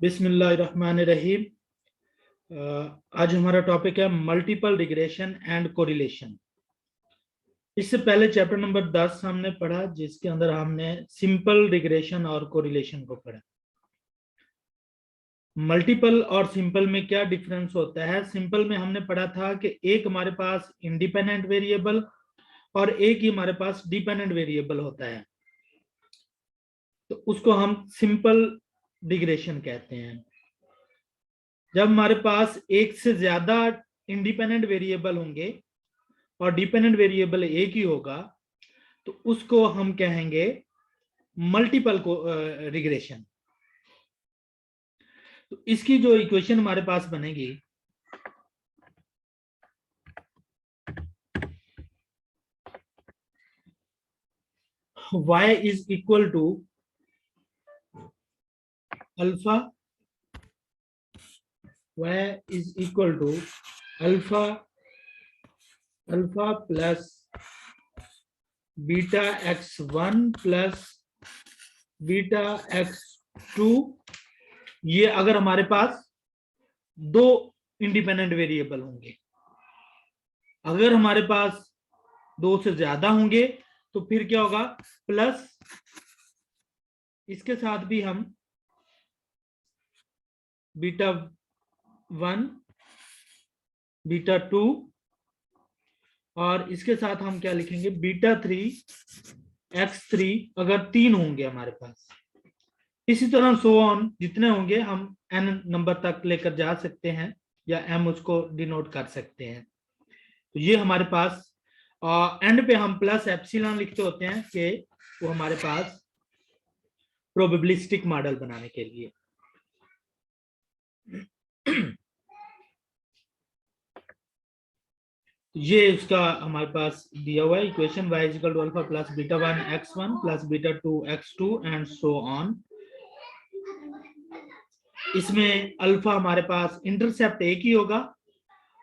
बिस्मिल्लाहिर्रहमानिर्रहीम। आज हमारा टॉपिक है मल्टीपल रिग्रेशन एंड कोरिलेशन। इससे पहले चैप्टर नंबर 10 हमने पढ़ा, जिसके अंदर हमने सिंपल रिग्रेशन और कोरिलेशन को पढ़ा। मल्टीपल और सिंपल में क्या डिफरेंस होता है? सिंपल में हमने पढ़ा था कि एक हमारे पास इंडिपेंडेंट वेरिएबल और एक ही हमारे पास डिपेंडेंट वेरिएबल होता है, तो उसको हम सिंपल रिग्रेशन कहते हैं। जब हमारे पास एक से ज्यादा इंडिपेंडेंट वेरिएबल होंगे और डिपेंडेंट वेरिएबल एक ही होगा, तो उसको हम कहेंगे मल्टीपल रिग्रेशन। तो इसकी जो इक्वेशन हमारे पास बनेगी, y is equal to alpha, y is equal to alpha alpha plus beta x1 plus beta x2। ये अगर हमारे पास दो इंडिपेंडेंट वेरिएबल होंगे। अगर हमारे पास दो से ज्यादा होंगे तो फिर क्या होगा? प्लस इसके साथ भी हम बीटा 1 बीटा 2 और इसके साथ हम क्या लिखेंगे? बीटा 3 x3 अगर तीन होंगे हमारे पास। इसी तरह सो ऑन, जितने होंगे हम n नंबर तक लेकर जा सकते हैं या m उसको डिनोट कर सकते हैं। तो ये हमारे पास एंड पे हम प्लस एप्सिलॉन लिखते होते हैं कि वो हमारे पास प्रोबेबिलिस्टिक मॉडल बनाने के लिए। ये इसका हमारे पास दिया हुआ है equation, y is equal to alpha plus beta 1 x1 plus beta 2 x2 and so on. इसमें अल्फा हमारे पास इंटरसेप्ट एक ही होगा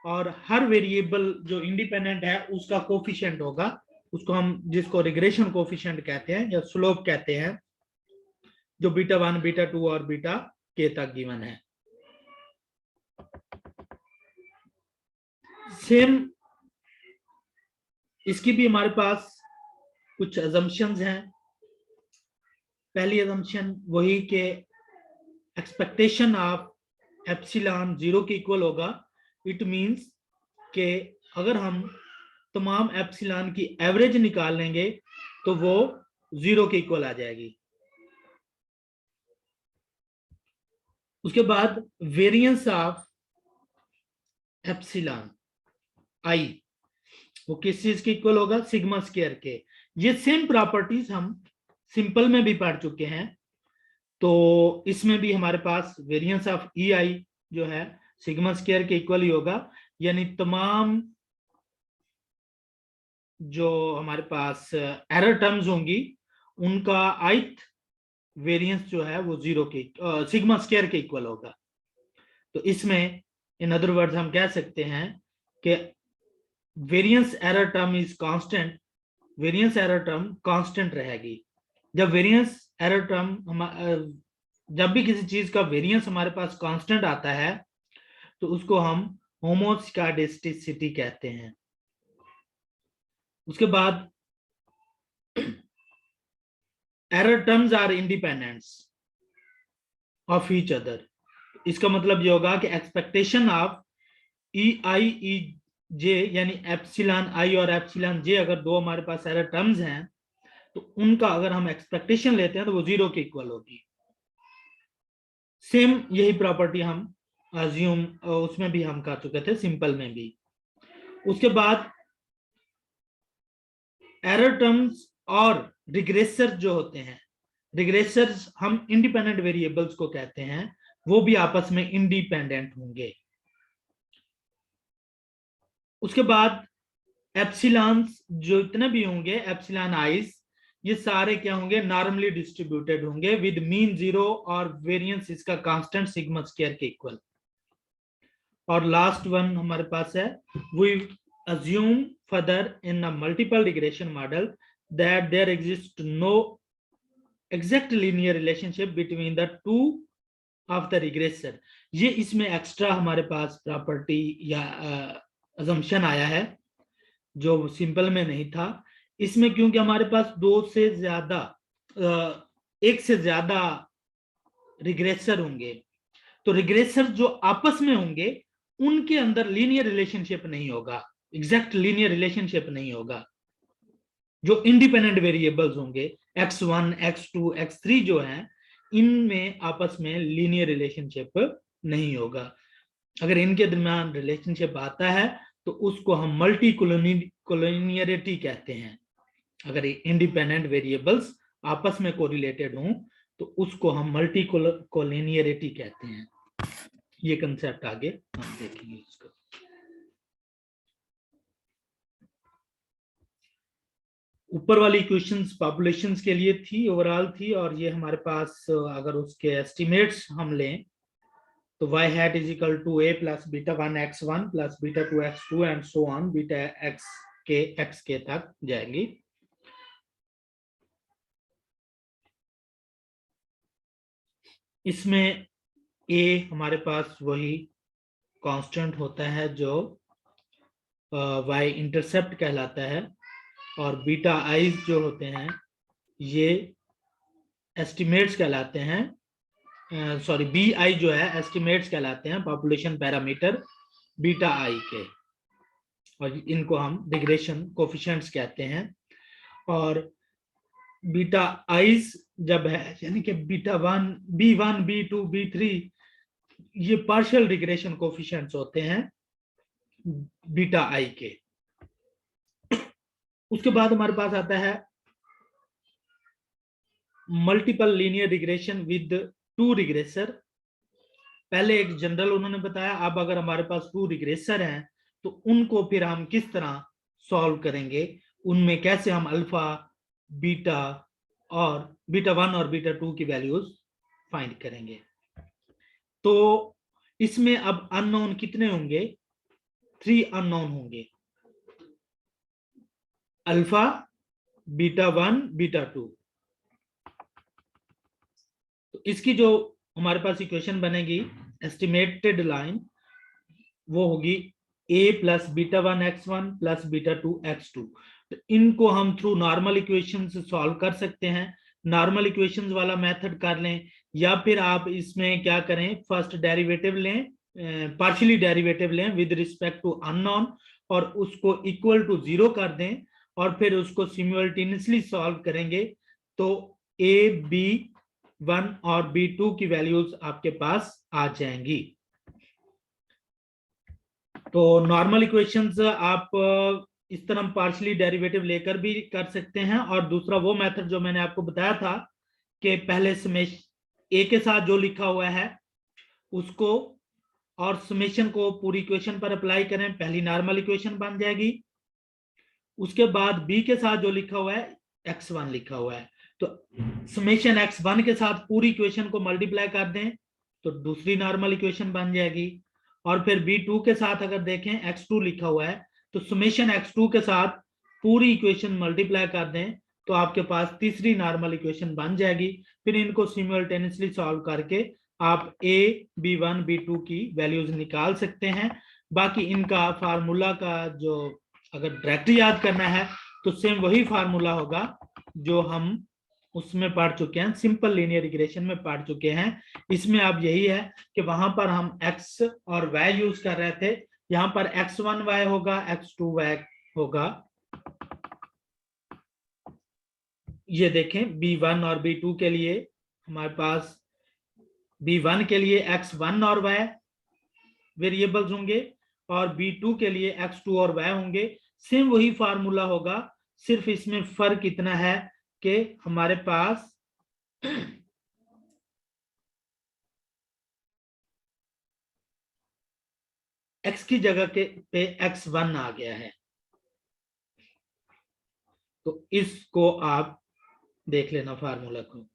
और हर वेरिएबल जो इंडिपेंडेंट है उसका कोफिशिएंट होगा, उसको हम जिसको रिग्रेशन कोफिशिएंट कहते हैं या स्लोप कहते हैं, जो बीटा 1 बीटा 2 और बीटा k तक गिवन है। सेम इसकी भी हमारे पास कुछ अजम्पशंस हैं। पहली अजम्पशन वही कि एक्सपेक्टेशन ऑफ एप्सिलॉन 0 के इक्वल होगा। इट मींस कि अगर हम तमाम एप्सिलॉन की एवरेज निकाल लेंगे तो वो 0 के इक्वल आ जाएगी। उसके बाद वेरिएंस ऑफ एप्सिलॉन आई, वो किस चीज के इक्वल होगा? सिग्मा स्क्वायर के। ये सेम प्रॉपर्टीज हम सिंपल में भी पढ़ चुके हैं, तो इसमें भी हमारे पास वेरिएंस ऑफ ई आई जो है सिग्मा स्क्वायर के इक्वल ही होगा। यानी तमाम जो हमारे पास एरर टर्म्स होंगी उनका आइथ वेरिएंस जो है वो 0 के सिग्मा स्क्वायर के इक्वल होगा। तो इसमें इन अदर वर्ड्स हम कह सकते हैं कि variance error term is constant, variance error term constant रहेगी। जब वेरिएंस एरर टर्म जब भी किसी चीज का वेरिएंस हमारे पास कांस्टेंट आता है तो उसको हम होमोस्कैडिस्टिसिटी कहते हैं। उसके बाद error terms are independent of each other. इसका मतलब ये होगा कि एक्सपेक्टेशन ऑफ ई आई ई जे यानी एप्सिलॉन आई और एप्सिलॉन जे, अगर दो हमारे पास एरर टर्म्स हैं तो उनका अगर हम एक्सपेक्टेशन लेते हैं तो वो 0 के इक्वल होगी। सेम यही प्रॉपर्टी हम अज्यूम उसमें भी हम कर चुके थे, सिंपल में भी। उसके बाद एरर टर्म्स और रिग्रेसर जो होते हैं, रिग्रेसर्स हम इंडिपेंडेंट वेरिएबल्स को कहते हैं, वो भी आपस में इंडिपेंडेंट होंगे। उसके बाद एप्सिलॉन्स जो इतने भी होंगे, एप्सिलॉन आइज, ये सारे क्या होंगे? नॉर्मली डिस्ट्रीब्यूटेड होंगे विद मीन 0 और वेरिएंस इसका कांस्टेंट सिग्मा स्क्वायर के इक्वल। और लास्ट वन हमारे पास है, we assume further in a multiple regression model that there exists no exact linear relationship between the two of the regressor. ये इसमें एक्स्ट्रा हमारे पास प्रॉपर्टी या अजम्पशन आया है जो सिंपल में नहीं था। इसमें क्योंकि हमारे पास दो से ज्यादा एक से ज्यादा रिग्रेसर होंगे, तो रिग्रेसर जो आपस में होंगे उनके अंदर लीनियर रिलेशनशिप नहीं होगा, एग्जैक्ट लीनियर रिलेशनशिप नहीं होगा। जो इंडिपेंडेंट वेरिएबल्स होंगे x1 x2 x3 जो हैं, इनमें आपस में लीनियर रिलेशनशिप नहीं होगा। अगर इनके दरमियान रिलेशनशिप आता है तो उसको हम मल्टी कोलिनियरिटी कहते हैं। अगर इंडिपेंडेंट वेरिएबल्स आपस में कोरिलेटेड हों तो उसको हम मल्टी कोलिनियरिटी कहते हैं। ये कंसेप्ट आगे हम देखेंगे इसको। ऊपर वाली क्वेश्चंस पॉपुलेशंस के लिए थी, ओवरऑल थी, और ये हमारे पास अगर उसके एस्टिमेट्स हम लें तो y hat is equal to a plus beta 1 x1 plus beta 2 x2 and so on beta xk तक जाएंगी। इसमें a हमारे पास वही कांस्टेंट होता है जो y इंटरसेप्ट कहलाता है, और बीटा आईज जो होते हैं ये एस्टिमेट्स कहलाते हैं, सॉरी बी आई जो है एस्टिमेट्स कहलाते हैं पॉपुलेशन पैरामीटर बीटा आई के, और इनको हम रिग्रेशन कोफिशिएंट्स कहते हैं। और बीटा आईज जब है यानी कि बीटा 1 b1 b2 b3 ये पार्शियल रिग्रेशन कोफिशिएंट्स होते हैं बीटा आई के। उसके बाद हमारे पास आता है multiple linear regression with two regressor. पहले एक जनरल उन्होंने बताया, अब अगर हमारे पास टू रिग्रेसर हैं तो उनको फिर हम किस तरह सॉल्व करेंगे, उनमें कैसे हम अल्फा बीटा और बीटा 1 और बीटा 2 की वैल्यूज फाइंड करेंगे। तो इसमें अब अननोन कितने होंगे, 3 अननोन होंगे, अल्फा बीटा 1 बीटा 2। तो इसकी जो हमारे पास इक्वेशन बनेगी एस्टिमेटेड लाइन वो होगी a plus beta 1 x1 plus beta 2 x2। तो इनको हम थ्रू नॉर्मल इक्वेशन से सॉल्व कर सकते हैं, नॉर्मल इक्वेशंस वाला मेथड कर लें, या फिर आप इसमें क्या करें, फर्स्ट डेरिवेटिव लें, पार्शियली डेरिवेटिव लें विद रिस्पेक्ट टू अननोन और उसको इक्वल टू 0 कर दें, और फिर उसको सिमुलेटेनियसली सॉल्व करेंगे तो a b1 और b2 की वैल्यूज आपके पास आ जाएंगी। तो नॉर्मल इक्वेशंस आप इस तरह पार्शियली डेरिवेटिव लेकर भी कर सकते हैं, और दूसरा वो मेथड जो मैंने आपको बताया था कि पहले समेशन ए के साथ जो लिखा हुआ है उसको और समेशन को पूरी इक्वेशन पर अप्लाई करें, पहली नॉर्मल इक्वेशन बन जाएगी। उसके बाद बी के साथ जो लिखा हुआ है x1 लिखा हुआ है, तो समेशन x1 के साथ पूरी इक्वेशन को मल्टीप्लाई कर दें तो दूसरी नॉर्मल इक्वेशन बन जाएगी। और फिर b2 के साथ अगर देखें x2 लिखा हुआ है तो समेशन x2 के साथ पूरी इक्वेशन मल्टीप्लाई कर दें तो आपके पास तीसरी नॉर्मल इक्वेशन बन जाएगी। फिर इनको सिमुलेटेनियसली सॉल्व करके आप a b1 b2 की वैल्यूज निकाल सकते हैं। बाकी इनका फार्मूला का जो अगर डायरेक्ट याद करना है तो सेम वही फार्मूला होगा जो हम उसमें पढ़ चुके हैं, सिंपल लीनियर रिग्रेशन में पढ़ चुके हैं। इसमें अब यही है कि वहां पर हम x और y यूज कर रहे थे, यहां पर x1 y होगा, x2 y होगा। ये देखें b1 और b2 के लिए हमारे पास b1 के लिए x1 और y वेरिएबल्स होंगे और b2 के लिए x2 और y होंगे। सेम वही फार्मूला होगा, सिर्फ इसमें फर्क इतना है कि हमारे पास x की जगह के पे x1 आ गया है। तो इसको आप देख लेना फार्मूला को।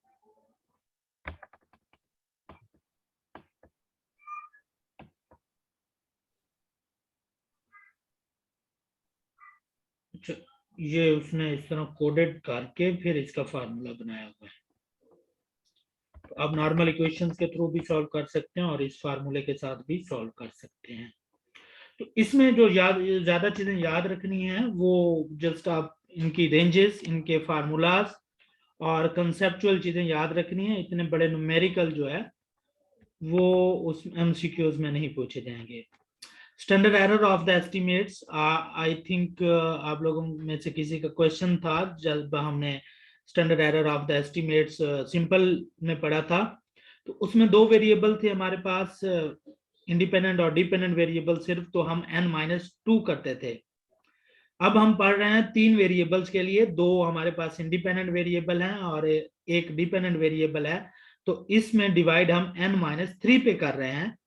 ये उसने इस तरह कोडेड करके फिर इसका फार्मूला बनाया हुआ है। तो आप नॉर्मल इक्वेशंस के थ्रू भी सॉल्व कर सकते हैं और इस फार्मूले के साथ भी सॉल्व कर सकते हैं। तो इसमें जो ज्यादा चीजें याद रखनी है वो जस्ट आप इनकी रेंजेस, इनके फार्मूलाज और कंसेप्चुअल चीजें याद रखनी है। इतने बड़े न्यूमेरिकल जो है वो उस एमसीक्यूज में नहीं पूछे जाएंगे। Standard error of the estimates, I think आप लोगों में से किसी का क्वेश्चन था जब हमने standard error of the estimates simple में पढ़ा था, तो उसमें दो वेरिएबल थे हमारे पास, इंडिपेंडेंट और डिपेंडेंट वेरिएबल सिर्फ, तो हम n-2 करते थे। अब हम पढ़ रहे हैं तीन वेरिएबल्स के लिए, दो हमारे पास इंडिपेंडेंट वेरिएबल हैं और एक डिपेंडेंट वेरिएबल है, तो इसमें डिवाइड हम n-3 पे कर रहे हैं।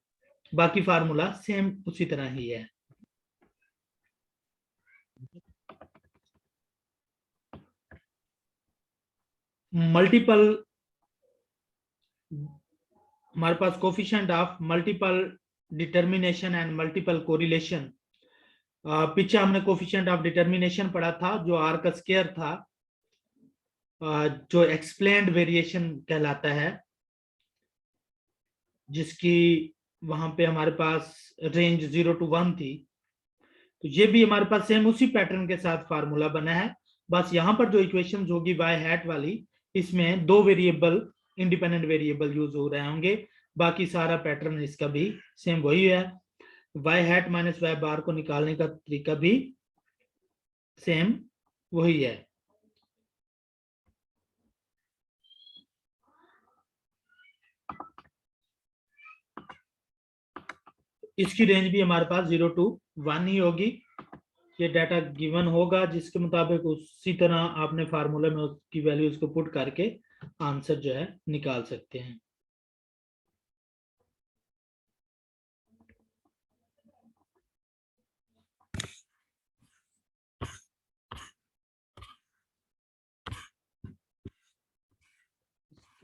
बाकी फार्मूला सेम उसी तरह ही है। मल्टीपल, हमारे पास coefficient of multiple determination and multiple correlation. पीछे हमने कोफिशिएंट ऑफ डिटर्मिनेशन पढ़ा था जो आर का स्क्वायर था, जो एक्सप्लेन्ड वेरिएशन कहलाता है, जिसकी वहां पे हमारे पास रेंज 0 to 1 थी। तो ये भी हमारे पास सेम उसी पैटर्न के साथ फार्मूला बना है, बस यहाँ पर जो इक्वेशन होगी y हैट वाली, इसमें दो वेरिएबल इंडिपेंडेंट वेरिएबल यूज हो रहे होंगे, बाकी सारा पैटर्न इसका भी सेम वही है। y हैट माइनस y बार को निकालने का तरीका भी सेम वही है। इसकी रेंज भी हमारे पास 0 to 1 ही होगी। ये डाटा गिवन होगा जिसके मुताबिक उसी तरह आपने फार्मूले में उसकी वैल्यूज को पुट करके आंसर जो है निकाल सकते हैं।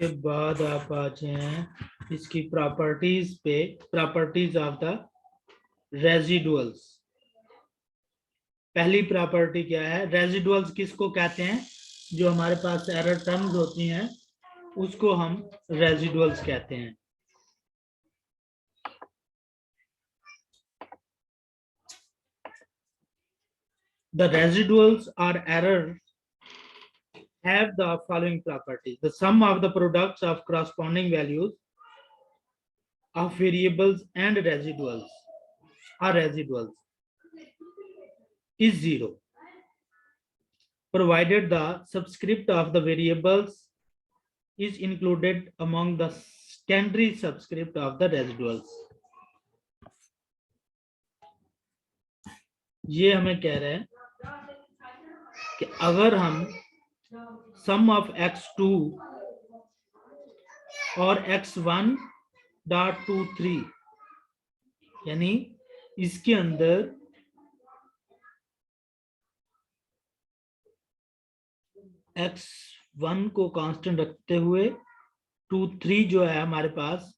के बाद आप आ जाए इसकी प्रॉपर्टीज पे, प्रॉपर्टीज ऑफ द रेजिडुअल्स। पहली प्रॉपर्टी क्या है, रेजिडुअल्स किसको कहते हैं, जो हमारे पास एरर टर्म्स होती हैं उसको हम रेजिडुअल्स कहते हैं। The residuals or errors have the following properties: the sum of the products of corresponding values of variables and residuals or residuals is 0, provided the subscript of the variables is included among the secondary subscript of the residuals। ये हमें कह रहे हैं कि अगर हम सम of x2 और x1.23 यानी इसके अंदर x1 को कांस्टेंट रखते हुए 23 जो है हमारे पास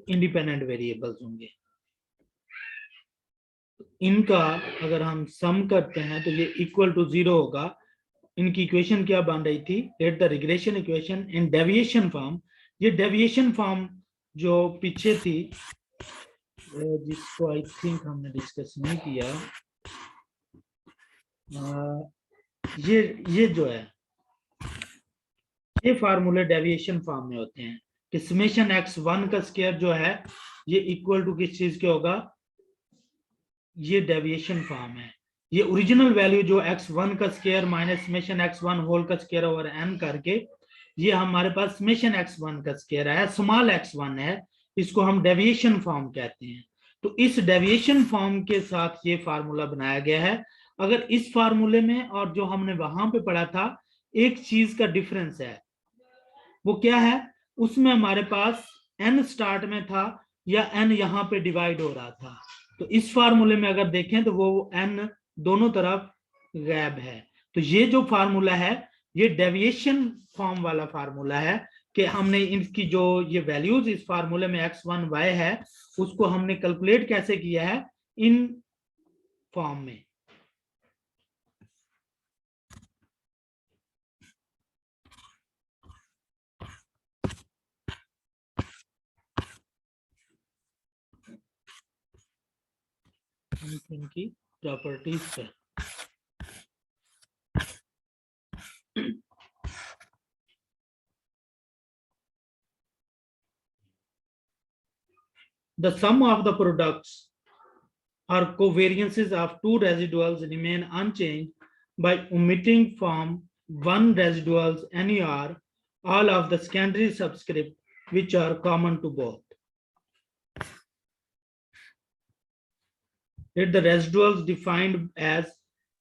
इंडिपेंडेंट वेरिएबल्स होंगे। इनका अगर हम सम करते हैं तो ये इक्वल टू 0 होगा। इनकी इक्वेशन क्या बन रही थी, let the regression equation in deviation form. ये डेविएशन फॉर्म जो पीछे थी, जिसको आई थिंक हमने डिस्कस नहीं किया, ये जो है ये फार्मूले डेविएशन फॉर्म में होते हैं कि समेशन x1 का स्क्वायर जो है ये इक्वल टू किस चीज के होगा, ये डेविएशन फॉर्म है। ये ओरिजिनल वैल्यू जो x1 का square minus summation x1 whole का स्क्वायर ओवर n करके ये हमारे पास समेशन x1 का स्क्वायर है, स्मॉल x1 है, इसको हम डेविएशन फॉर्म कहते हैं। तो इस डेविएशन फॉर्म के साथ ये फार्मूला बनाया गया है। अगर इस फार्मूले में और जो हमने वहां पे पढ़ा था एक चीज का डिफरेंस है, वो क्या है, उसमें हमारे पास n स्टार्ट में था या n यहाँ पे डिवाइड हो रहा था, तो इस फार्मूले में अगर देखें तो वो n दोनों तरफ गैप है। तो ये जो फार्मूला है ये डेविएशन फॉर्म वाला फार्मूला है कि हमने इनकी जो ये वैल्यूज इस फार्मूले में x1 y है उसको हमने कैलकुलेट कैसे किया है इन फॉर्म में। इनकी प्रॉपर्टीज पे। The sum of the products or covariances of two residuals remain unchanged by omitting from one residuals NER all of the secondary subscript which are common to both. Let the residuals defined as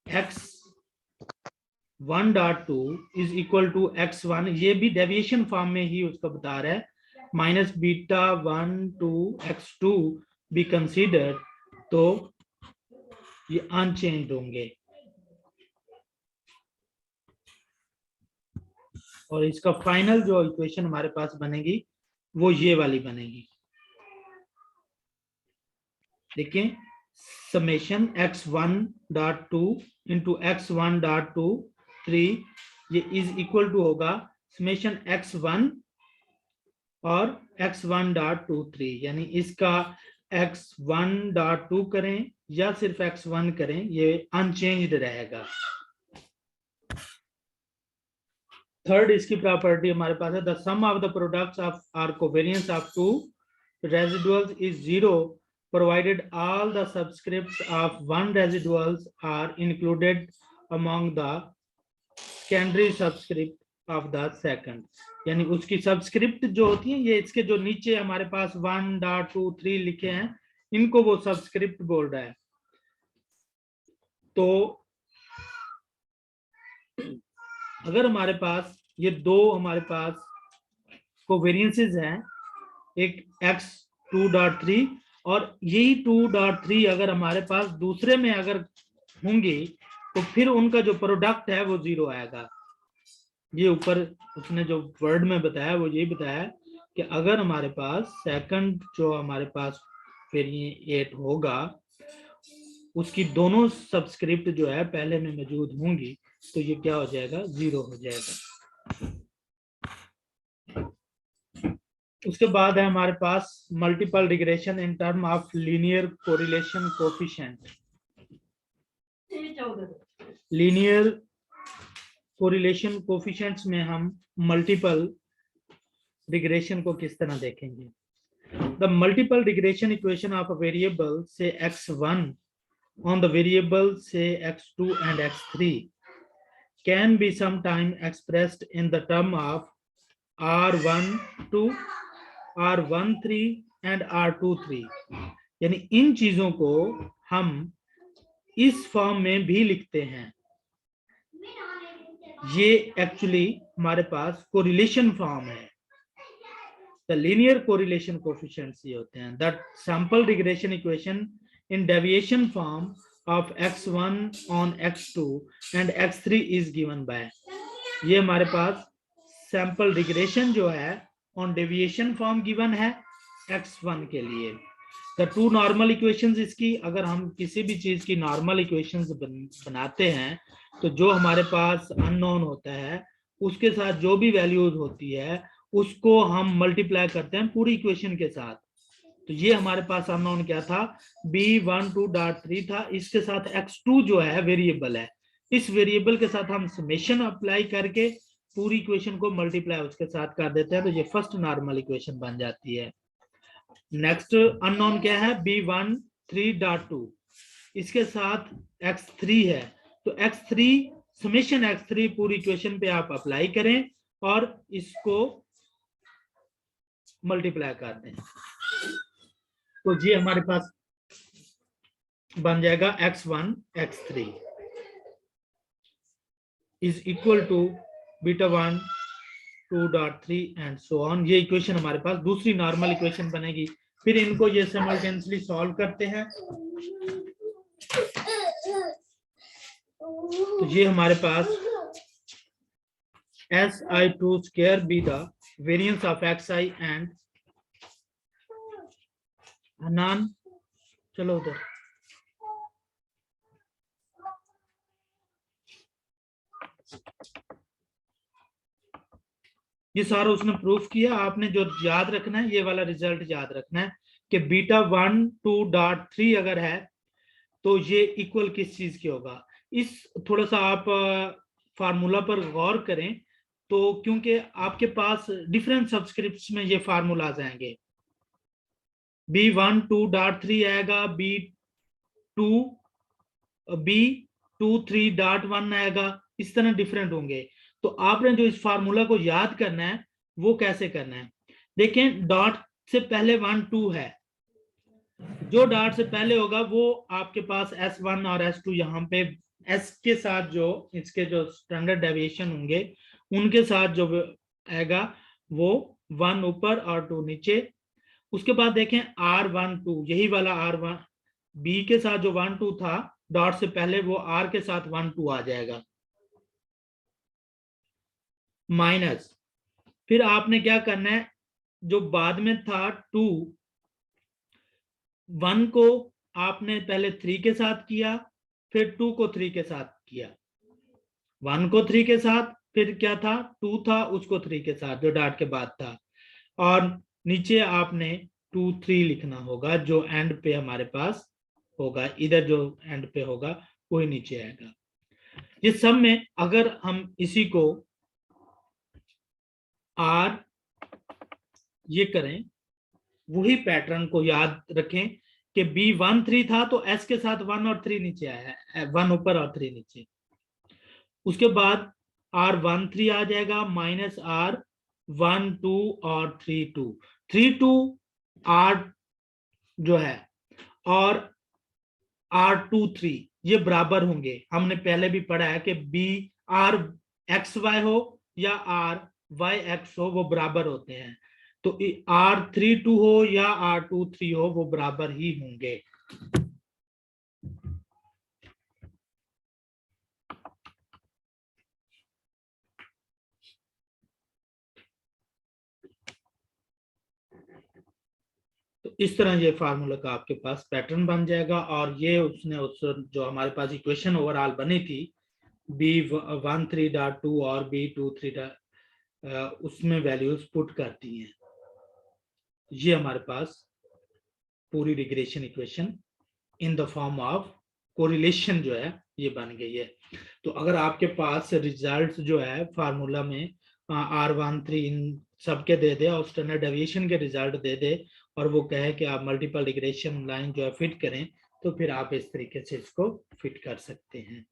x1.2 is equal to x1, ये भी deviation form में ही उसका बता रहा है, minus beta 1 to x2 be considered, तो ये unchange होंगे और इसका फाइनल जो इक्वेशन हमारे पास बनेगी वो ये वाली बनेगी। देखिए समेशन x1.2 इंटू x1.23 ये इज इक्वल टू होगा समेशन x1 और x1.23, यानी इसका x1.2 करें या सिर्फ x1 करें ये अनचेंज्ड रहेगा। थर्ड इसकी प्रॉपर्टी हमारे पास है, the sum of the products of R covariance of two residuals is zero provided all the subscripts of one residuals are included among the secondary subscript of the second, यानी उसकी subscript जो होती है, ये इसके जो नीचे हमारे पास 1.23 लिखे हैं इनको वो सब्सक्रिप्ट बोल रहा है। तो अगर हमारे पास ये दो हमारे पास कोवेरियंसेस हैं, एक x2.3 और यही 2.3 अगर हमारे पास दूसरे में अगर होंगे तो फिर उनका जो प्रोडक्ट है वो जीरो आएगा। ये ऊपर उसने जो वर्ड में बताया वो यही बताया कि अगर हमारे पास सेकंड जो हमारे पास वेरिएट होगा उसकी दोनों सब्सक्रिप्ट जो है पहले में मौजूद होंगी तो ये क्या हो जाएगा, जीरो हो जाएगा। उसके बाद है हमारे पास multiple regression in term of linear correlation coefficient. Linear correlation coefficients में हम मल्टीपल रिग्रेशन को किस तरह देखेंगे। The multiple regression equation of a variable से x1 on the variable say x2 and x3 can be sometime expressed in the term of r12 r13 and r23, यानी इन चीजों को हम इस फॉर्म में भी लिखते हैं। ये एक्चुअली हमारे पास कोरिलेशन फॉर्म है। द लीनियर कोरिलेशन कोएफिशिएंट्स ये होते हैं। That sample regression equation in deviation form of x1 on x2 and x3 is given by, ये हमारे पास सैंपल रिग्रेशन जो है ऑन डेविएशन फॉर्म गिवन है x1 के लिए। द टू नॉर्मल इक्वेशंस इसकी, अगर हम किसी भी चीज की नॉर्मल इक्वेशंस बनाते हैं तो जो हमारे पास अननोन होता है उसके साथ जो भी वैल्यूज होती है उसको हम मल्टीप्लाई करते हैं पूरी इक्वेशन के साथ। तो ये हमारे पास अननोन क्या था, b12.3 था, इसके साथ x2 जो है वेरिएबल है, इस वेरिएबल के साथ हम समेशन अप्लाई करके पूरी इक्वेशन को मल्टीप्लाई उसके साथ कर देते हैं तो ये फर्स्ट नॉर्मल इक्वेशन बन जाती है। नेक्स्ट अननोन क्या है, b13.2, इसके साथ x3 है तो x3 समेशन x3 पूरी इक्वेशन पे आप अप्लाई करें और इसको मल्टीप्लाई कर दें तो ये हमारे पास बन जाएगा x1 x3 is equal to beta 1 2.3 and so on. ये इक्वेशन हमारे पास दूसरी नॉर्मल इक्वेशन बनेगी। फिर इनको ये साइमल्टेनियसली सॉल्व करते हैं तो ये हमारे पास si2 square be the variance of xi and Hanan, चलो उधर, ये सारा उसने प्रूफ किया। आपने जो याद रखना है ये वाला रिजल्ट याद रखना है कि बीटा 1 2.3 अगर है तो ये इक्वल किस चीज के होगा। इस थोड़ा सा आप फार्मूला पर गौर करें, तो क्योंकि आपके पास डिफरेंट सबस्क्रिप्ट्स में ये फार्मूला आ जाएंगे, B12.3 आएगा, B23.1 आएगा, इस तरह डिफरेंट होंगे। तो आपने जो इस फार्मूला को याद करना है वो कैसे करना है, देखें डॉट से पहले 1 2 है, जो डॉट से पहले होगा वो आपके पास S1 और S2 यहाँ पे S के साथ जो इसके जो स्टैंडर्ड डेविएशन होंगे उनके साथ जो आएगा वो 1 ऊपर और 2 नीचे। उसके बाद देखें R12, यही वाला R1 B के साथ जो 1 2 था डॉट से पहले, वो R के साथ 1 2 आ जाएगा, माइनस। फिर आपने क्या करना है, जो बाद में था 2 1 को आपने पहले 3 के साथ किया, फिर 2 को 3 के साथ किया, 1 को 3 के साथ, फिर क्या था 2 था उसको 3 के साथ जो डॉट के बाद था, और नीचे आपने 2 3 लिखना होगा जो एंड पे हमारे पास होगा, इधर जो एंड पे होगा वही नीचे आएगा। ये सब में अगर हम इसी को R ये करें, वही पैटर्न को याद रखें कि B13 था तो S के साथ 1 और 3 नीचे आया है, 1 ऊपर और 3 नीचे। उसके बाद R13 आ जाएगा माइनस R12 और 32, 32 R जो है और R23 ये बराबर होंगे। हमने पहले भी पढ़ा है कि B R XY हो या R YX हो वो बराबर होते हैं, तो R32 हो या R23 हो वो बराबर ही होंगे। तो इस तरह ये फार्मूला का आपके पास पैटर्न बन जाएगा, और ये उसने उस जो हमारे पास इक्वेशन ओवरऑल बनी थी B13.2 और B23 उसमें वैल्यूज पुट करती हैं। ये हमारे पास पूरी regression equation in the form of correlation जो है ये बन गई है। तो अगर आपके पास रिजल्ट्स जो है फार्मूला में R13 इन सबके दे दे और स्टैंडर्ड डेविएशन के रिजल्ट दे दे, और वो कहे कि आप मल्टीपल रिग्रेशन लाइन जो है फिट करें, तो फिर आप इस तरीके से इसको फिट कर सकते हैं।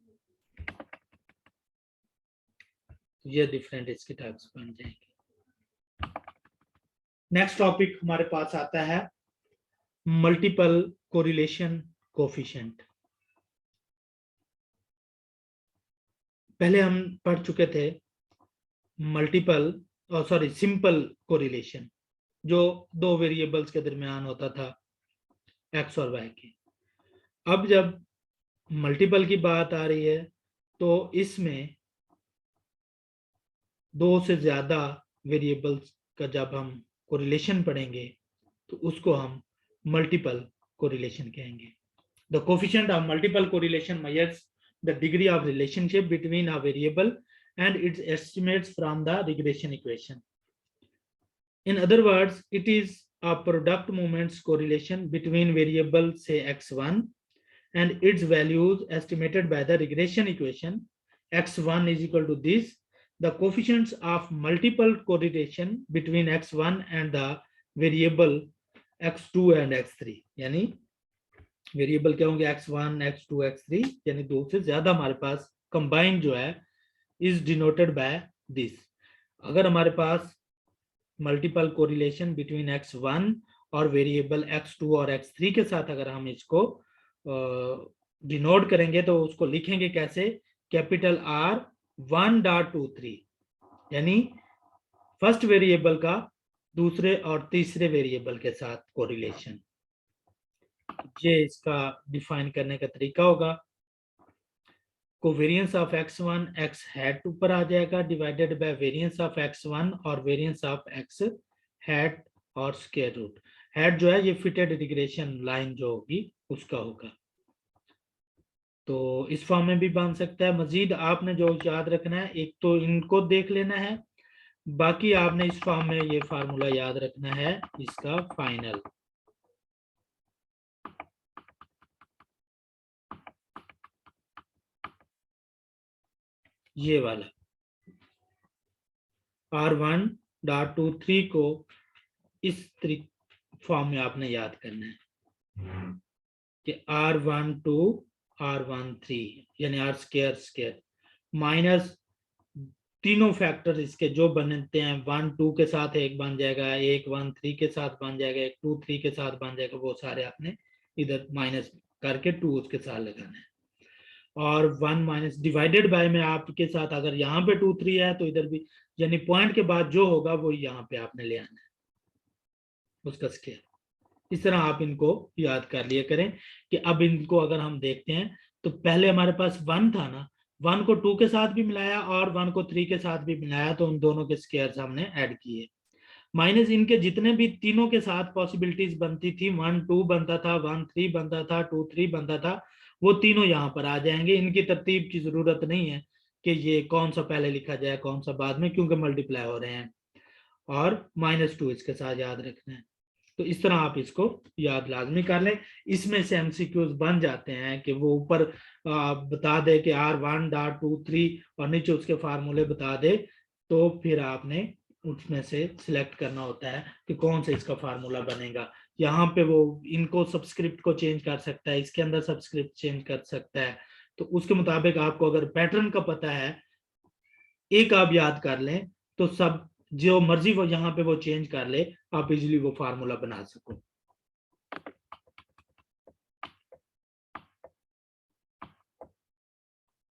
ये डिफरेंट इसके टाइप्स बन जाएंगे। नेक्स्ट टॉपिक हमारे पास आता है मल्टीपल कोरिलेशन कोफिशिएंट। पहले हम पढ़ चुके थे मल्टीपल सॉरी सिंपल कोरिलेशन, जो दो वेरिएबल्स के दरमियान होता था एक्स और वाई के। अब जब मल्टीपल की बात आ रही है तो इसमें दो से ज्यादा वेरिएबल्स का जब हम कोरिलेशन पढ़ेंगे तो उसको हम मल्टीपल कोरिलेशन कहेंगे। The coefficient of multiple correlation measures the degree of relationship between a variable and its estimates from the regression equation. In other words, it is a product moments correlation between variable say x1 and its values estimated by the regression equation. X1 is equal to this. The coefficients of multiple correlation between x1 and the variable x2 and x3, यानी variable क्या होंगे x1, x2, x3, यानी दो से ज्यादा हमारे पास combine जो है is denoted by this. अगर हमारे पास मल्टीपल कोरिलेशन बिटवीन x1 और वेरिएबल x2 और x3 के साथ अगर हम इसको डिनोट करेंगे तो उसको लिखेंगे कैसे, कैपिटल R 1.23, यानी फर्स्ट वेरिएबल का दूसरे और तीसरे वेरिएबल के साथ कोरिलेशन। ये इसका डिफाइन करने का तरीका होगा। Covariance of x1 x hat ऊपर आ जाएगा divided by variance of x1 और वेरियंस ऑफ x हैट और स्क्वायर रूट। हैट जो है ये फिटेड रिग्रेशन लाइन जो होगी उसका होगा। तो इस फॉर्म में भी बन सकता है। मजीद आपने जो याद रखना है, एक तो इनको देख लेना है, बाकी आपने इस फॉर्म में ये फार्मूला याद रखना है इसका फाइनल। ये वाला R1.23 को इस फॉर्म में आपने याद करना है कि R12 R13 यानी R स्क्वायर माइनस तीनों फैक्टर इसके जो बनते हैं 1 2 के साथ एक बन जाएगा, एक 1 3 के साथ बन जाएगा, एक 2 3 के साथ बन जाएगा, वो सारे आपने इधर माइनस करके 2 उसके साथ लगाना है। और 1 माइनस डिवाइडेड बाय में आपके साथ अगर यहाँ पे 2 3 है तो इधर भी, यानी पॉइंट के बाद जो होगा वो यहाँ पे आपने ले आना है उसका स्केयर। इस तरह आप इनको याद कर लिया करें कि अब इनको अगर हम देखते हैं तो पहले हमारे पास 1 था ना, 1 को 2 के साथ भी मिलाया और 1 को 3 के साथ भी मिलाया, तो उन दोनों के स्केयर्स हमने ऐड किए। माइनस इनके जितने भी तीनों के साथ पॉसिबिलिटीज बनती थी, 1 2 बनता था, 1 3 बनता था, 2 3 बनता था, वो तीनों यहाँ पर आ जाएंगे। इनकी तरतीब की जरूरत नहीं है कि ये कौन सा पहले लिखा जाए कौन सा बाद में, क्योंकि मल्टीप्लाई हो रहे हैं। और -2 इसके साथ याद रखना है। तो इस तरह आप इसको याद लाजमी कर लें। इसमें से एमसीक्यूज बन जाते हैं कि वो ऊपर बता दे कि R1.23 और नीचे उसके फार्मूले बता दे, तो फिर आपने उसमें से सिलेक्ट करना होता है कि कौन सा इसका फार्मूला बनेगा। यहाँ पे वो इनको सब्सक्रिप्ट को चेंज कर सकता है, इसके अंदर सब्सक्रिप्ट चेंज कर सकता है। तो उसके मुताबिक आपको अगर पैटर्न का पता है, एक आप याद कर लें, तो सब जो मर्जी वो यहाँ पे वो चेंज कर ले, आप इजीली वो फार्मूला बना सको।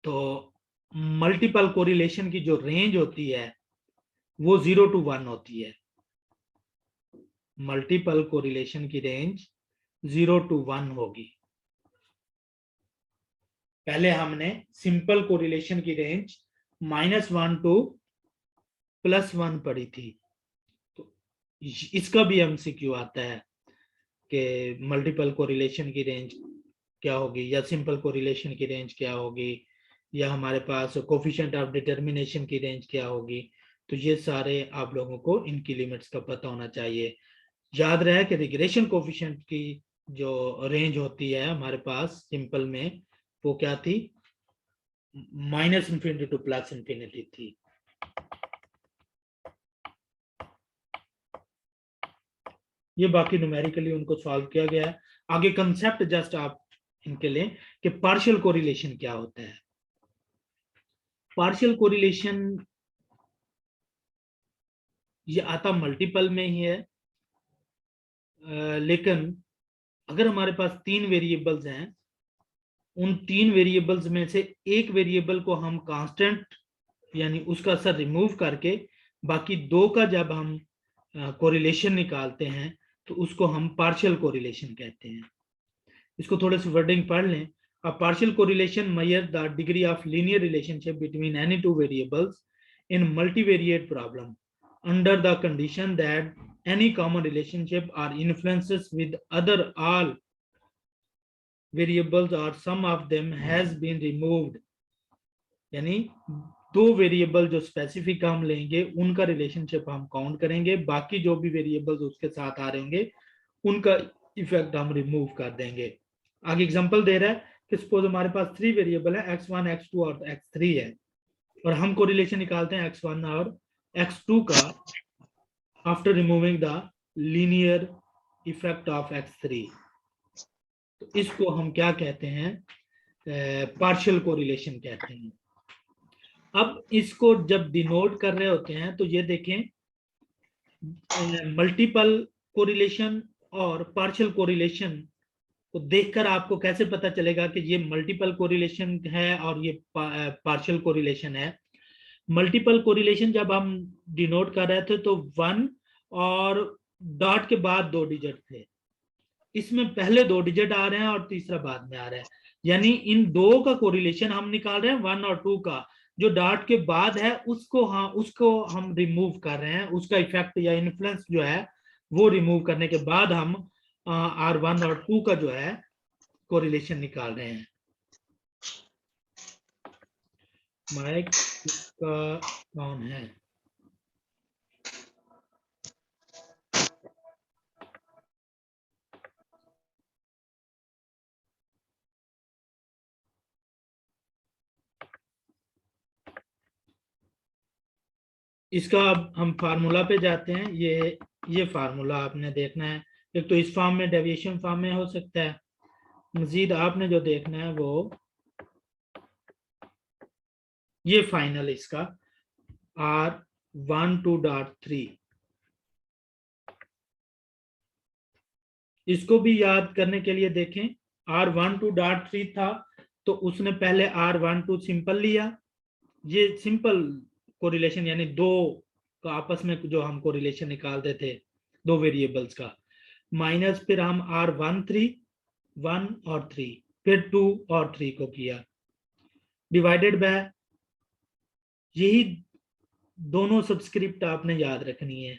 तो मल्टीपल कोरिलेशन की जो रेंज होती है वो 0 to 1 होती है। मल्टीपल कोरिलेशन की रेंज 0 to 1 होगी। पहले हमने सिंपल कोरिलेशन की रेंज -1 to +1 पढ़ी थी। तो इसका भी एमसीक्यू आता है कि मल्टीपल कोरिलेशन की रेंज क्या होगी, या सिंपल कोरिलेशन की रेंज क्या होगी, या हमारे पास कोफिशिएंट ऑफ डिटर्मिनेशन की रेंज क्या होगी। तो ये सारे आप लोगों को इनकी लिमिट्स का पता होना चाहिए। याद रहे कि रिग्रेशन कोफिशिएंट की जो रेंज होती है हमारे पास सिंपल में, वो क्या थी, -∞ to +∞ थी। ये बाकी न्यूमेरिकली उनको सॉल्व किया गया है। आगे कंसेप्ट जस्ट आप इनके लिए कि पार्शियल कोरिलेशन क्या होता है। पार्शियल कोरिलेशन ये आता मल्टीपल में ही है, लेकिन अगर हमारे पास 3 वेरिएबल्स हैं, उन 3 वेरिएबल्स में से एक वेरिएबल को हम कांस्टेंट यानी उसका असर रिमूव करके बाकी 2 का जब हम कोरिलेशन निकालते हैं तो उसको हम पार्शियल कोरिलेशन कहते हैं। इसको थोड़े से वर्डिंग पढ़ लें। A partial correlation measures the degree of linear relationship between any two variables in multivariate problem under the condition that any common relationship or influences with other all variables or some of them has been removed। यानी 2 variable जो specific हम लेंगे उनका relationship हम count करेंगे, बाकी जो भी वेरिएबल्स उसके साथ आ रहे होंगे उनका इफेक्ट हम रिमूव कर देंगे। आगे एग्जांपल दे रहा है कि सपोज हमारे पास 3 वेरिएबल है, x1 x2 और x3 है, और हम कोरिलेशन निकालते हैं x1 और x2 का after removing the linear effect of x3। तो इसको हम क्या कहते हैं, पार्शियल कोरिलेशन कहते हैं। अब इसको जब डिनोट कर रहे होते हैं तो ये देखें, मल्टीपल कोरिलेशन और पार्शियल कोरिलेशन को देखकर आपको कैसे पता चलेगा कि ये मल्टीपल कोरिलेशन है और ये पार्शियल कोरिलेशन है। मल्टीपल कोरिलेशन जब हम डिनोट कर रहे थे तो 1 और डॉट के बाद 2 डिजिट थे, इसमें पहले 2 डिजिट आ रहे हैं और तीसरा बाद में आ रहा है, यानी इन दो का कोरिलेशन हम निकाल रहे हैं 1 और 2 का। जो डॉट के बाद है उसको हम रिमूव कर रहे हैं, उसका इफेक्ट या इन्फ्लुएंस जो है वो रिमूव करने के बाद हम R1 और 2 का जो है कोरिलेशन निकाल रहे हैं। माइक इसका कौन है? इसका अब हम फार्मूला पे जाते हैं। ये फार्मूला आपने देखना है, एक तो इस फॉर्म में डेविएशन फॉर्म में हो सकता है, मजीद आपने जो देखना है वो ये फाइनल इसका R12.3। इसको भी याद करने के लिए देखें, R12.3 था तो उसने पहले R12 सिंपल लिया, ये सिंपल कोरिलेशन यानी दो का आपस में जो हम कोरिलेशन निकालते थे दो वेरिएबल्स का, माइनस फिर हम R13 1 और 3 फिर 2 और 3 को किया, डिवाइडेड बाय यही दोनों सबस्क्रिप्ट आपने याद रखनी है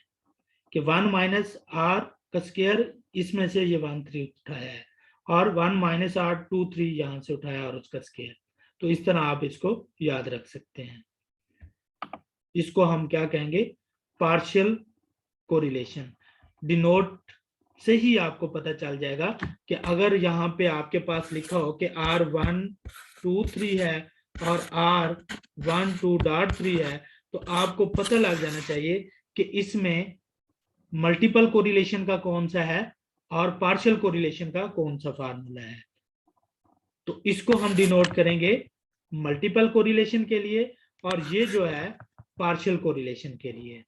कि 1 माइनस आर का स्क्वायर, इसमें से ये 1 3 उठाया है, और 1 माइनस आर 2 3 यहां से उठाया और उसका स्क्वायर। तो इस तरह आप इसको याद रख सकते हैं। इसको हम क्या कहेंगे, पार्शियल कोरिलेशन। डिनोट से ही आपको पता चल जाएगा कि अगर यहाँ पे आपके पास लिखा हो कि R123 है और R12.3 है, तो आपको पता लग जाना चाहिए कि इसमें मल्टीपल कोरिलेशन का कौन सा है और पार्शियल कोरिलेशन का कौन सा फार्मूला है। तो इसको हम डिनोट करेंगे मल्टीपल कोरिलेशन के लिए, और ये जो है पार्शियल कोरिलेशन के लिए।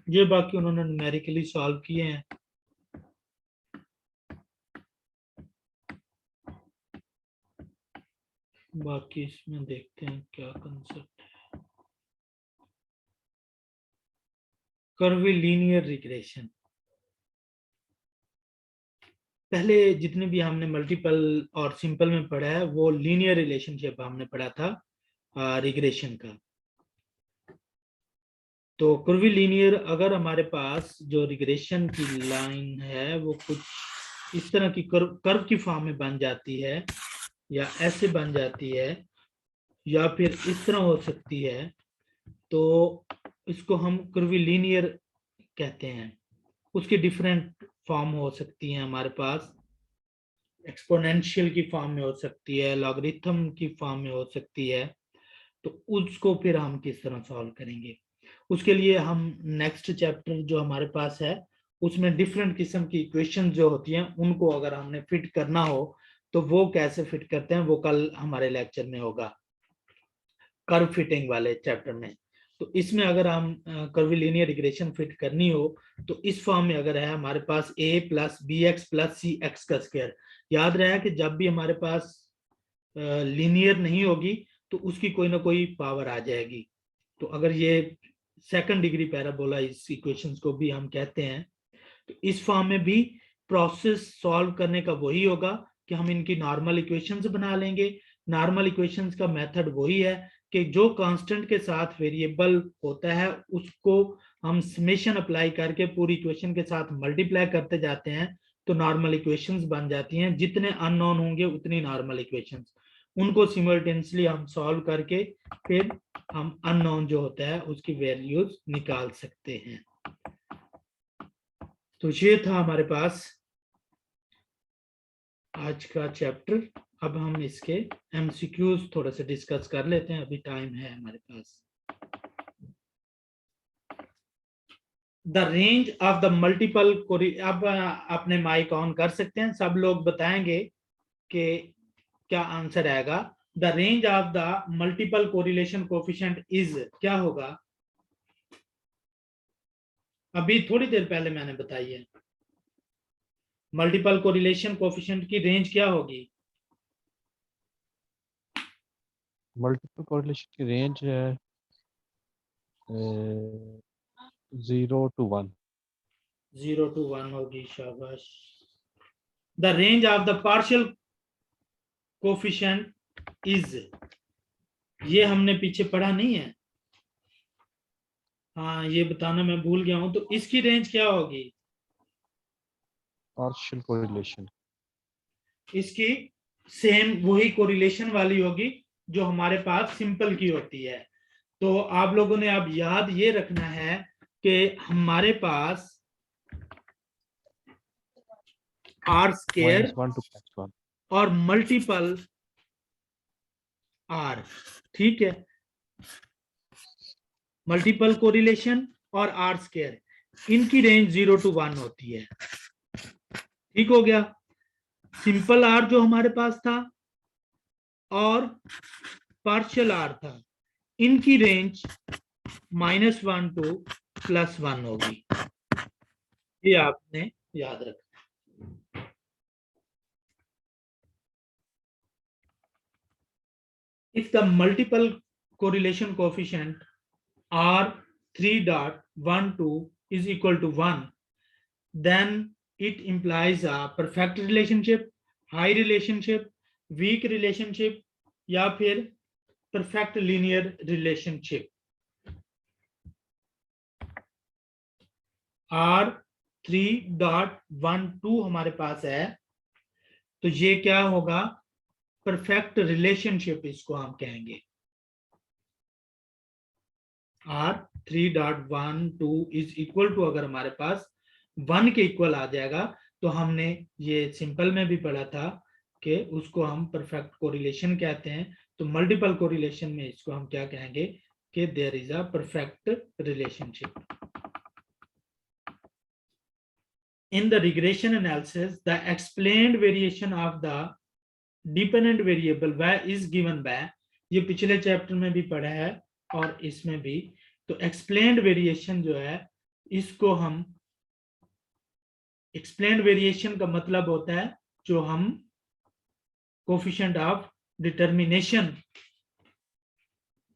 ये बाकी उन्होंने न्यूमेरिकली सॉल्व किए हैं। बाकी इसमें देखते हैं क्या कंसेप्ट है। कर्विलीनियर रिग्रेशन, पहले जितने भी हमने मल्टीपल और सिंपल में पढ़ा है वो लीनियर रिलेशनशिप हमने पढ़ा था रिग्रेशन का। तो कर्विलीनियर, अगर हमारे पास जो रिग्रेशन की लाइन है वो कुछ इस तरह की कर्व की फॉर्म में बन जाती है, या ऐसे बन जाती है, या फिर इस तरह हो सकती है, तो इसको हम कर्विलीनियर कहते हैं। उसकी डिफरेंट फॉर्म हो सकती है हमारे पास, एक्सपोनेंशियल की फॉर्म में हो सकती है, लॉगरिथम की फॉर्म में हो सकती है। तो उसको फिर हम किस तरह सॉल्व करेंगे, उसके लिए हम नेक्स्ट चैप्टर जो हमारे पास है उसमें डिफरेंट किस्म की इक्वेशन जो होती हैं उनको अगर हमने फिट करना हो तो वो कैसे फिट करते हैं वो कल हमारे लेक्चर में होगा, कर्व फिटिंग वाले चैप्टर में। तो इसमें अगर हम कर्विलीनियर रिग्रेशन फिट करनी हो तो इस फॉर्म में अगर है हमारे पास a plus b x plus c x का स्क्वायर, याद रहे कि जब भी हमारे पास लीनियर नहीं होगी तो उसकी कोई ना कोई पावर आ जाएगी। तो अगर ये सेकंड डिग्री पैराबोला इस इक्वेशंस को भी हम कहते हैं, तो इस फॉर्म में भी प्रोसेस सॉल्व करने का वही होगा कि हम इनकी नॉर्मल इक्वेशंस बना लेंगे। नॉर्मल इक्वेशंस का मेथड वही है कि जो कांस्टेंट के साथ वेरिएबल होता है उसको हम समेशन अप्लाई करके पूरी इक्वेशन के साथ मल्टीप्लाई करते जाते हैं तो नॉर्मल इक्वेशंस बन जाती हैं। जितने अननोन होंगे उतनी नॉर्मल इक्वेशंस, उनको सिमल्टेनियसली हम सॉल्व करके फिर हम अननोन जो होता है उसकी वैल्यूज निकाल सकते हैं। तो ये था हमारे पास आज का चैप्टर। अब हम इसके एमसीक्यूज थोड़ा सा डिस्कस कर लेते हैं, अभी टाइम है हमारे पास। The range of the multiple, अब अपने माइक ऑन कर सकते हैं, सब लोग बताएंगे कि क्या आंसर आएगा। The range of the multiple correlation coefficient is, क्या होगा, अभी थोड़ी देर पहले मैंने बताई है। मल्टीपल कोरिलेशन कोफिशिएंट की रेंज क्या होगी? मल्टीपल कोरिलेशन की रेंज है 0 to 1। 0 to 1 होगी, शाबाश। The range of the partial coefficient is, ये हमने पीछे पढ़ा नहीं है, हाँ ये बताना मैं भूल गया हूं। तो इसकी रेंज क्या होगी? पार्शियल कोरिलेशन इसकी सेम वही कोरिलेशन वाली होगी जो हमारे पास सिंपल की होती है। तो आप लोगों ने अब याद ये रखना है कि हमारे पास आर स्क्वायर -1 to +1 और मल्टीपल आर, ठीक है, मल्टीपल कोरिलेशन और आर स्क्वायर, इनकी रेंज 0 to 1 होती है। ठीक हो गया। सिंपल आर जो हमारे पास था और पार्शियल आर था, इनकी रेंज -1 to +1 होगी। ये आपने याद रखना। If the multiple correlation coefficient R3.12 is equal to 1, then it implies a perfect relationship, high relationship, weak relationship या फिर perfect linear relationship। R3.12 हमारे पास है, तो ये क्या होगा, परफेक्ट रिलेशनशिप इसको हम कहेंगे। R3.12 इज इक्वल टू, अगर हमारे पास 1 के इक्वल आ जाएगा तो हमने ये सिंपल में भी पढ़ा था कि उसको हम परफेक्ट कोरिलेशन कहते हैं। तो मल्टीपल कोरिलेशन में इसको हम क्या कहेंगे कि there is a perfect relationship. In the regression analysis, the explained variation of the dependent variable y is given by, ये पिछले चैप्टर में भी पढ़ा है और इसमें भी। तो एक्सप्लेन्ड वेरिएशन जो है, इसको हम, एक्सप्लेन्ड वेरिएशन का मतलब होता है जो हम कोफिशिएंट ऑफ डिटर्मिनेशन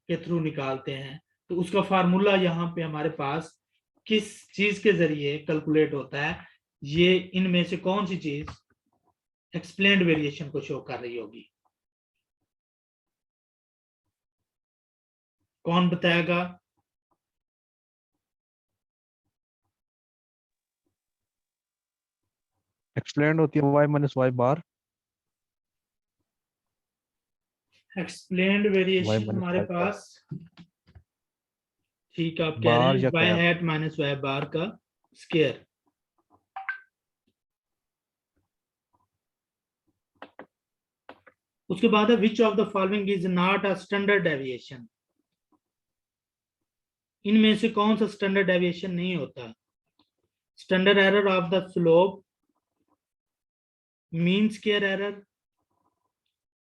के थ्रू निकालते हैं। तो उसका फार्मूला यहाँ पे हमारे पास किस चीज के जरिए कैलकुलेट होता है, ये इनमें से कौन सी चीज एक्सप्लेन्ड वेरिएशन को शो कर रही होगी, कौन बताएगा? एक्सप्लेंड होती है y - y बार, एक्सप्लेन्ड y वेरिएशन - हमारे y बार पास, ठीक आप कह रहे बार हैं या y cap. Hat minus y बार का स्क्वायर। उसके बाद है विच of the following is not a standard deviation, इनमें से कौन सा स्टैंडर्ड डेविएशन नहीं होता? Standard error of the slope, mean square error,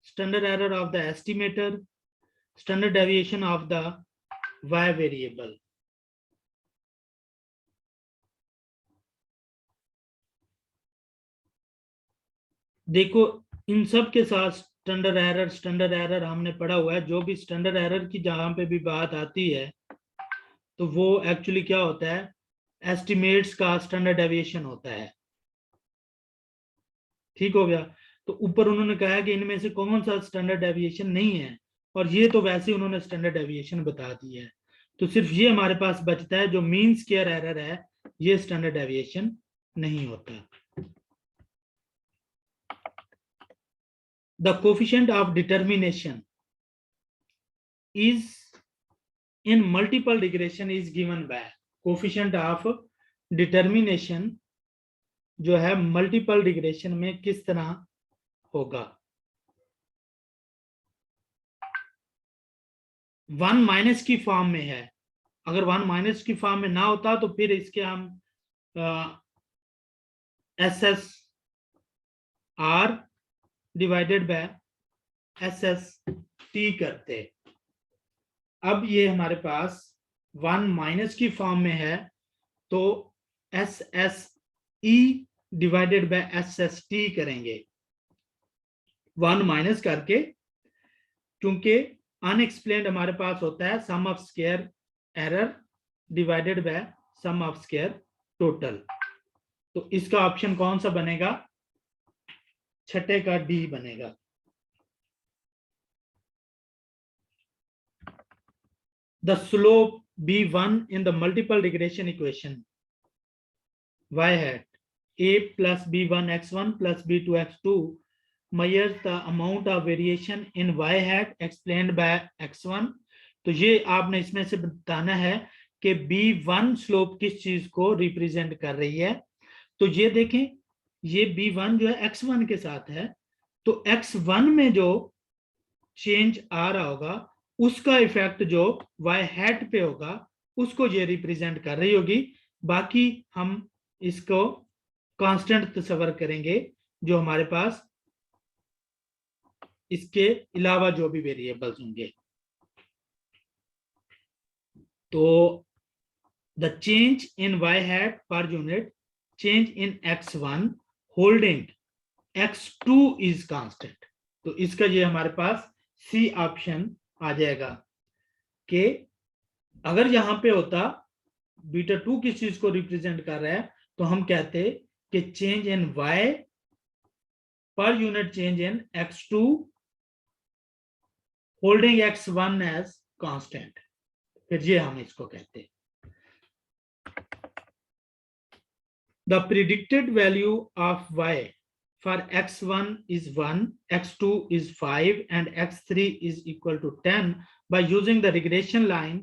standard error of the estimator, standard deviation of the y variable. देखो इन सब के साथ स्टैंडर्ड एरर हमने पढ़ा हुआ है। जो भी स्टैंडर्ड एरर की जहां पे भी बात आती है तो वो एक्चुअली क्या होता है, एस्टिमेट्स का स्टैंडर्ड डेविएशन होता है। ठीक हो गया। तो ऊपर उन्होंने कहा है कि इनमें से कौन सा स्टैंडर्ड डेविएशन नहीं है, और ये तो वैसे उन्होंने स्टैंडर्ड डेविएशन बता दी है। तो सिर्फ ये हमारे पास बचता है जो मीन स्क्वायर एरर है, ये स्टैंडर्ड डेविएशन नहीं होता। The coefficient of determination is in multiple regression is given by, coefficient of determination जो है मल्टीपल रिग्रेशन में किस तरह होगा? 1 माइनस की फॉर्म में है। अगर 1 माइनस की फॉर्म में ना होता तो फिर इसके हम S S R divided by S S T करते। अब ये हमारे पास 1 माइनस की फॉर्म में है, तो S S E divided by S S T करेंगे 1 माइनस करके, क्योंकि अनएक्सप्लेन्ड हमारे पास होता है sum of square error divided by sum of square total. तो इसका ऑप्शन कौन सा बनेगा? छठे का डी बनेगा। The slope b1 in the multiple regression equation y hat a plus b1 x1 plus b2 x2 measures the amount of variation in y hat explained by x1 तो ये आपने इसमें से बताना है कि B1 स्लोप किस चीज को रिप्रेजेंट कर रही है। तो ये देखें, ये B1 जो है X1 के साथ है, तो X1 में जो चेंज आ रहा होगा उसका इफेक्ट जो Y हैट पे होगा उसको ये रिप्रेजेंट कर रही होगी। बाकी हम इसको कांस्टेंट तस्वर करेंगे जो हमारे पास इसके अलावा जो भी वेरिएबल्स होंगे। तो the change in Y hat पर unit change in X1 holding X2 is constant. तो इसका ये हमारे पास सी ऑप्शन आ जाएगा कि अगर यहां पे होता β2 किस चीज को रिप्रेजेंट कर रहा है, तो हम कहते कि change in Y per unit change in X2 holding X1 as constant. फिर ये हम इसको कहते हैं the predicted value of Y for X1 is 1, X2 is 5 and X3 is equal to 10 by using the regression line।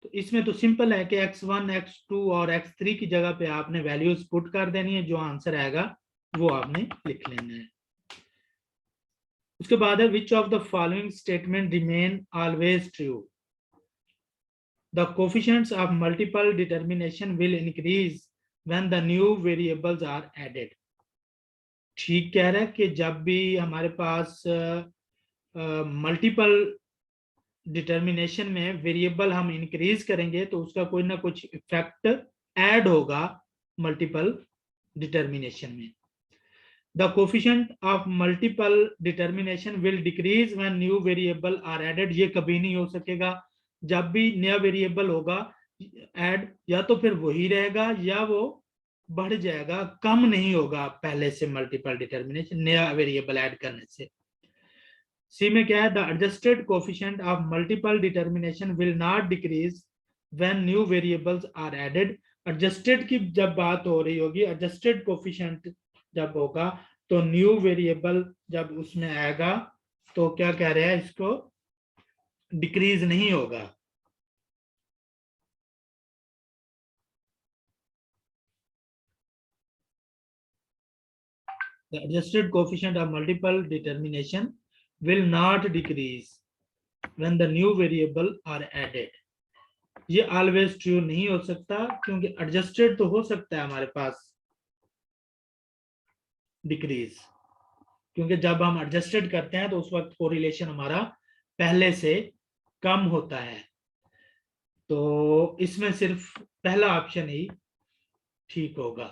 तो इसमें तो simple है कि X1, X2 और X3 की जगह पे आपने वैल्यूज पुट कर देनी है, जो आंसर आएगा वो आपने लिख लेना है। उसके बाद है which of the following statement remain always true? The coefficients of multiple determination will increase when the new variables are added। ठीक कह रहा है कि जब भी हमारे पास मल्टीपल डिटर्मिनेशन में वेरिएबल हम इंक्रीज करेंगे तो उसका कोई ना कुछ इफेक्ट ऐड होगा मल्टीपल डिटर्मिनेशन में। The coefficient of multiple determination will decrease when new variable are added. ये कभी नहीं हो सकेगा, जब भी नया वेरिएबल होगा ऐड, या तो फिर वही रहेगा या वो बढ़ जाएगा, कम नहीं होगा पहले से मल्टीपल डिटर्मिनेशन नया वेरिएबल ऐड करने से। सी में क्या है, the adjusted coefficient of multiple determination will not decrease when new variables are added. Adjusted की जब बात हो रही होगी, एडजस्टेड कोफिशिएंट जब होगा तो न्यू वेरिएबल जब उसमें आएगा तो क्या कह रहे हैं, इसको डिक्रीज नहीं होगा। The adjusted coefficient of multiple determination will not decrease when the new variable are added। ये always true नहीं हो सकता, क्योंकि adjusted तो हो सकता है हमारे पास डिक्रीज, क्योंकि जब हम adjusted करते हैं तो उस वक्त कोरिलेशन हमारा पहले से कम होता है। तो इसमें सिर्फ पहला ऑप्शन ही ठीक होगा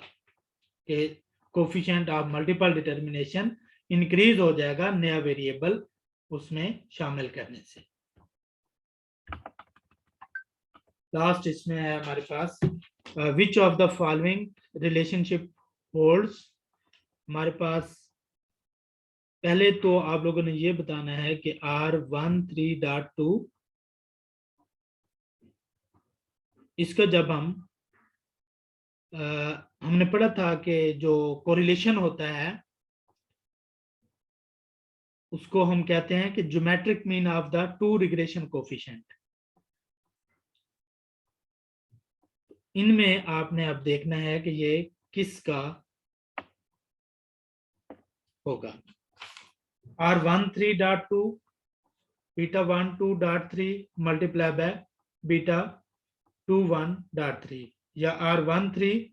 कि coefficient of multiple determination increase हो जाएगा नया वेरिएबल उसमें शामिल करने से। लास्ट इसमें है हमारे पास which of the following relationship holds. हमारे पास पहले तो आप लोगों ने ये बताना है कि R13.2 इसका जब हमने पढ़ा था कि जो कोरिलेशन होता है उसको हम कहते हैं कि geometric mean of the two regression coefficient. इनमें आपने अब देखना है कि ये किसका होगा। R13.2 β12.3 मल्टीप्लाई बाय β21.3 या R13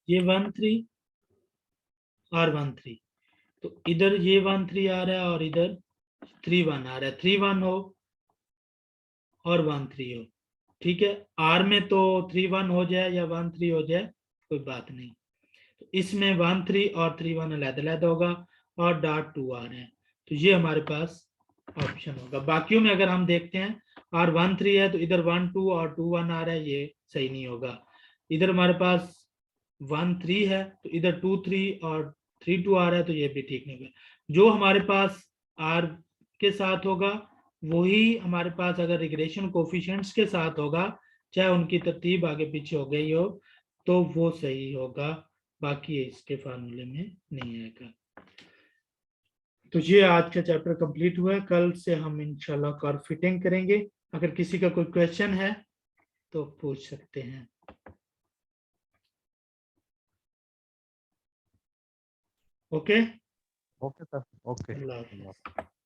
ये 13 R13, तो इधर ये 13 आ रहा है और इधर 31 आ रहा है, 31 हो और 13 हो, ठीक है। R में तो 31 हो जाए या 13 हो जाए कोई बात नहीं, तो इसमें 13 और 31 अलग-अलग होगा और .2 आ रहे हैं, तो ये हमारे पास ऑप्शन होगा। बाकियों में अगर हम देखते हैं R13 है तो इधर 12 और 21 आ रहा है, ये सही नहीं होगा। इधर हमारे पास 13 है तो इधर 23 और 32 आ रहा है, तो ये भी ठीक नहीं होगा। जो हमारे पास R के साथ होगा वही हमारे पास अगर रिग्रेशन कोफिशिएंट्स के साथ होगा, चाहे उनकी तरतीब आगे पीछे हो गई हो, तो वो सही होगा। बाकी ये इसके फार्मूले में नहीं आएगा। तो ये आज का चैप्टर कंप्लीट हुआ है। कल से हम इंशाल्लाह कर्व फिटिंग करेंगे। अगर किसी का कोई क्वेश्चन है तो पूछ सकते हैं। Okay, okay sir, okay. अल्लाह हाफिज़।